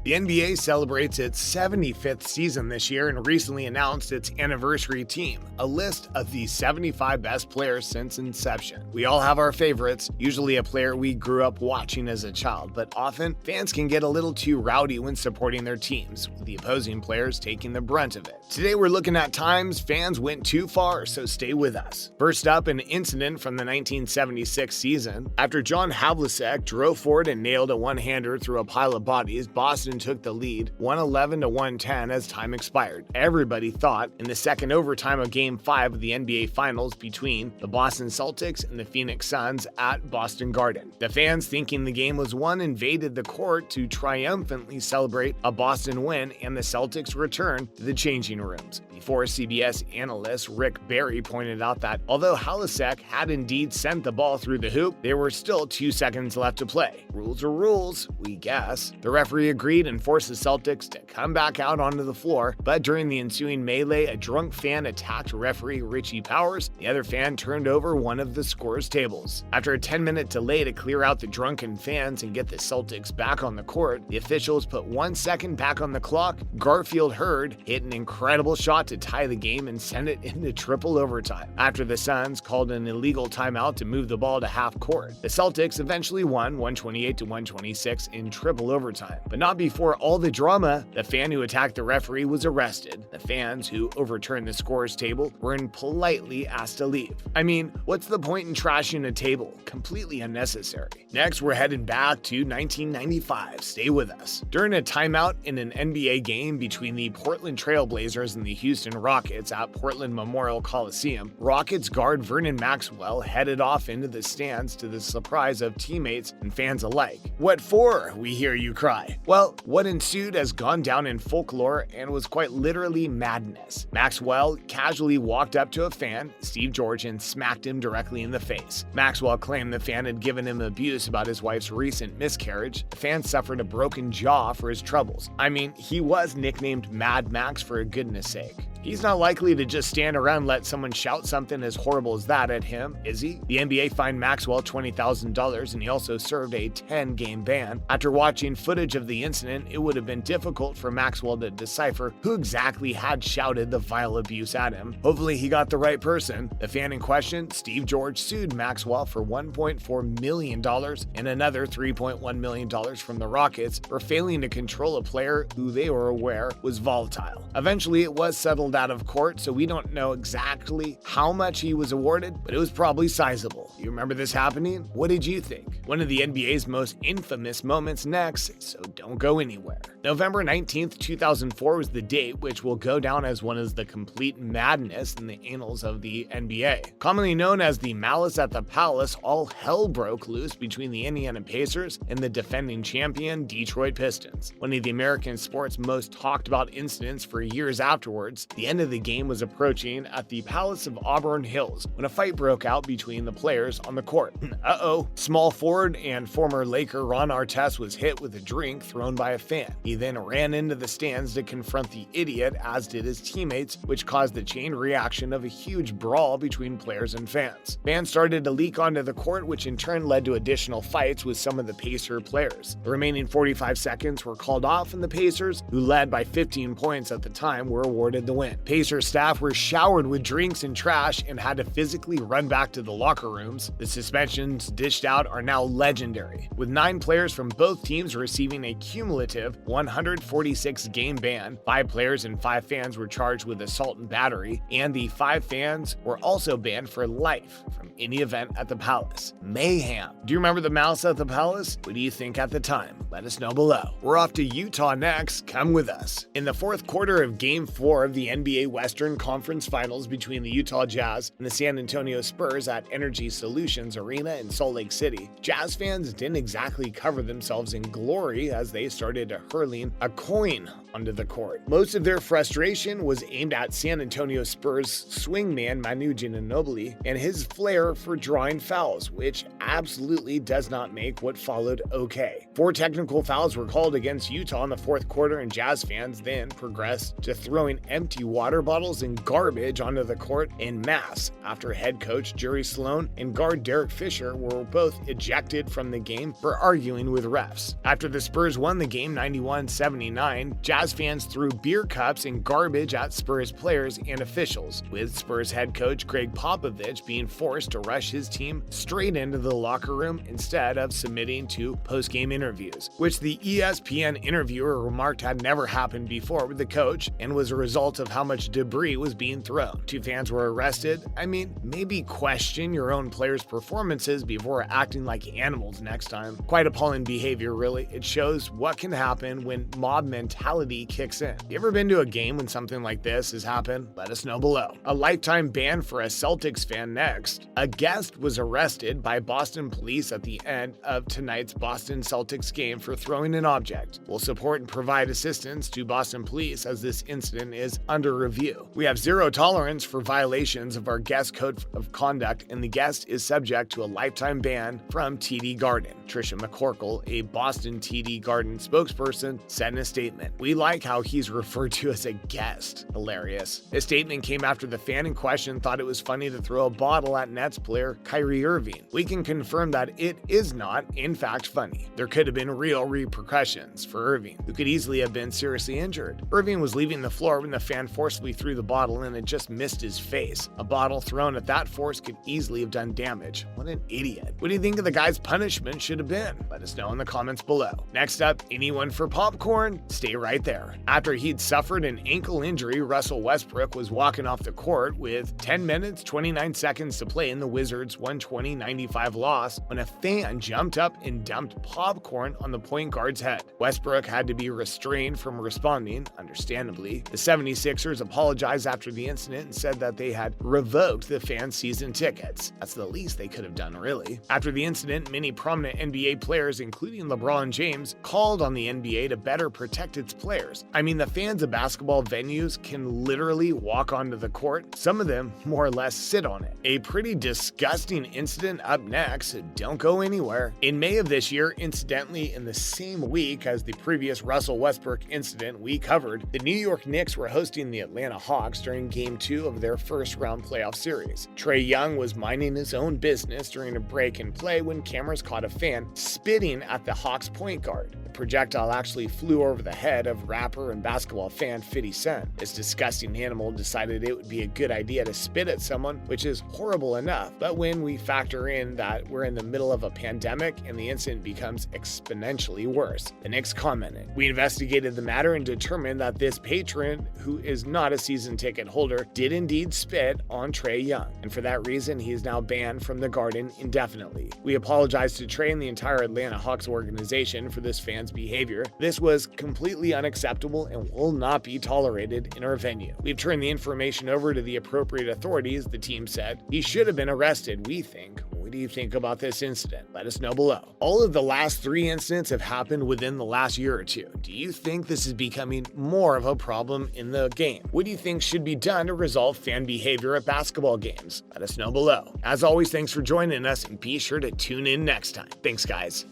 The NBA celebrates its 75th season this year and recently announced its anniversary team, a list of the 75 best players since inception. We all have our favorites, usually a player we grew up watching as a child, but often fans can get a little too rowdy when supporting their teams, with the opposing players taking the brunt of it. Today we're looking at times fans went too far, so stay with us. First up, an incident from the 1976 season. After John Havlicek drove forward and nailed a one-hander through a pile of bodies, Boston took the lead 111-110 as time expired. Everybody thought in the second overtime of Game 5 of the NBA Finals between the Boston Celtics and the Phoenix Suns at Boston Garden. The fans, thinking the game was won, invaded the court to triumphantly celebrate a Boston win and the Celtics' return to the changing rooms. Before CBS analyst Rick Barry pointed out that although Havlicek had indeed sent the ball through the hoop, there were still 2 seconds left to play. Rules are rules, we guess. The referee agreed and forced the Celtics to come back out onto the floor, but during the ensuing melee, a drunk fan attacked referee Richie Powers. The other fan turned over one of the scorer's tables. After a 10-minute delay to clear out the drunken fans and get the Celtics back on the court, the officials put 1 second back on the clock. Garfield Hurd hit an incredible shot to tie the game and send it into triple overtime. After the Suns called an illegal timeout to move the ball to half court, the Celtics eventually won 128-126 in triple overtime. But not before all the drama. The fan who attacked the referee was arrested. The fans who overturned the scorer's table were politely asked to leave. I mean, what's the point in trashing a table? Completely unnecessary. Next, we're headed back to 1995. Stay with us. During a timeout in an NBA game between the Portland Trail Blazers and the Houston Rockets at Portland Memorial Coliseum, Rockets guard Vernon Maxwell headed off into the stands to the surprise of teammates and fans alike. "What for?" we hear you cry. Well, what ensued has gone down in folklore and was quite literally madness. Maxwell casually walked up to a fan, Steve George, and smacked him directly in the face. Maxwell claimed the fan had given him abuse about his wife's recent miscarriage. The fan suffered a broken jaw for his troubles. I mean, he was nicknamed Mad Max for goodness sake. He's not likely to just stand around and let someone shout something as horrible as that at him, is he? The NBA fined Maxwell $20,000 and he also served a 10-game ban. After watching footage of the incident, it would have been difficult for Maxwell to decipher who exactly had shouted the vile abuse at him. Hopefully he got the right person. The fan in question, Steve George, sued Maxwell for $1.4 million and another $3.1 million from the Rockets for failing to control a player who they were aware was volatile. Eventually it was settled out of court, so we don't know exactly how much he was awarded, but it was probably sizable. You remember this happening? What did you think? One of the NBA's most infamous moments next, so don't go anywhere. November 19th, 2004 was the date which will go down as one of the complete madness in the annals of the NBA. Commonly known as the Malice at the Palace, all hell broke loose between the Indiana Pacers and the defending champion Detroit Pistons. One of the American sport's most talked about incidents for years afterwards, the end of the game was approaching at the Palace of Auburn Hills when a fight broke out between the players on the court. Small forward and former Laker Ron Artest was hit with a drink thrown by a fan. He then ran into the stands to confront the idiot, as did his teammates, which caused the chain reaction of a huge brawl between players and fans. Fans started to leak onto the court, which in turn led to additional fights with some of the Pacer players. The remaining 45 seconds were called off and the Pacers, who led by 15 points at the time, were awarded the win. Pacer staff were showered with drinks and trash and had to physically run back to the locker rooms. The suspensions dished out are now legendary, with 9 players from both teams receiving a cumulative 146-game ban. 5 players and 5 fans were charged with assault and battery, and the 5 fans were also banned for life from any event at the Palace. Mayhem. Do you remember the Malice at the Palace? What do you think at the time? Let us know below. We're off to Utah next. Come with us. In the fourth quarter of Game 4 of the NBA Western Conference Finals between the Utah Jazz and the San Antonio Spurs at Energy Solutions Arena in Salt Lake City, Jazz fans didn't exactly cover themselves in glory as they started hurling a coin onto the court. Most of their frustration was aimed at San Antonio Spurs swingman Manu Ginobili and his flair for drawing fouls, which absolutely does not make what followed okay. 4 technical fouls were called against Utah in the fourth quarter, and Jazz fans then progressed to throwing empty water bottles and garbage onto the court en masse after head coach Jerry Sloan and guard Derek Fisher were both ejected from the game for arguing with refs. After the Spurs won the game 91-79, Jazz fans threw beer cups and garbage at Spurs players and officials, with Spurs head coach Greg Popovich being forced to rush his team straight into the locker room instead of submitting to post-game interviews, which the ESPN interviewer remarked had never happened before with the coach and was a result of how much debris was being thrown. 2 fans were arrested. I mean, maybe question your own players' performances before acting like animals next time. Quite appalling behavior, really. It shows what can happen when mob mentality kicks in. You ever been to a game when something like this has happened? Let us know below. A lifetime ban for a Celtics fan next. A guest was arrested by Boston police at the end of tonight's Boston Celtics game for throwing an object. We'll support and provide assistance to Boston police as this incident is under review. We have zero tolerance for violations of our guest code of conduct, and the guest is subject to a lifetime ban from TD Garden. Trisha McCorkle, a Boston TD Garden spokesperson, said in a statement, "We like how he's referred to as a guest." Hilarious. This statement came after the fan in question thought it was funny to throw a bottle at Nets player Kyrie Irving. We can confirm that it is not, in fact, funny. There could have been real repercussions for Irving, who could easily have been seriously injured. Irving was leaving the floor when the fan forcefully threw the bottle and it just missed his face. A bottle thrown at that force could easily have done damage. What an idiot. What do you think of the guy's punishment should have been? Let us know in the comments below. Next up, anyone for popcorn? Stay right there. After he'd suffered an ankle injury, Russell Westbrook was walking off the court with 10 minutes, 29 seconds to play in the Wizards' 120-95 loss when a fan jumped up and dumped popcorn on the point guard's head. Westbrook had to be restrained from responding, understandably. The 76ers apologized after the incident and said that they had revoked the fans' season tickets. That's the least they could have done, really. After the incident, many prominent NBA players, including LeBron James, called on the NBA to better protect its players. I mean, the fans of basketball venues can literally walk onto the court. Some of them more or less sit on it. A pretty disgusting incident up next. Don't go anywhere. In May of this year, incidentally in the same week as the previous Russell Westbrook incident we covered, the New York Knicks were hosting the Atlanta Hawks during Game 2 of their first-round playoff series. Trae Young was minding his own business during a break in play when cameras caught a fan spitting at the Hawks point guard. The projectile actually flew over the head of rapper and basketball fan 50 Cent. This disgusting animal decided it would be a good idea to spit at someone, which is horrible enough, but when we factor in that we're in the middle of a pandemic and the incident becomes exponentially worse. The Knicks commented, "We investigated the matter and determined that this patron, who is not a season ticket holder, did indeed spit on Trae Young, and for that reason he is now banned from the Garden indefinitely. We apologize to Trae and the entire Atlanta Hawks organization for this fan's behavior. This was completely unacceptable and will not be tolerated in our venue. We've turned the information over to the appropriate authorities," the team said. "He should have been arrested, we think. What do you think about this incident? Let us know below." All of the last 3 incidents have happened within the last year or two. Do you think this is becoming more of a problem in the game? What do you think should be done to resolve fan behavior at basketball games? Let us know below. As always, thanks for joining us and be sure to tune in next time. Thanks, guys.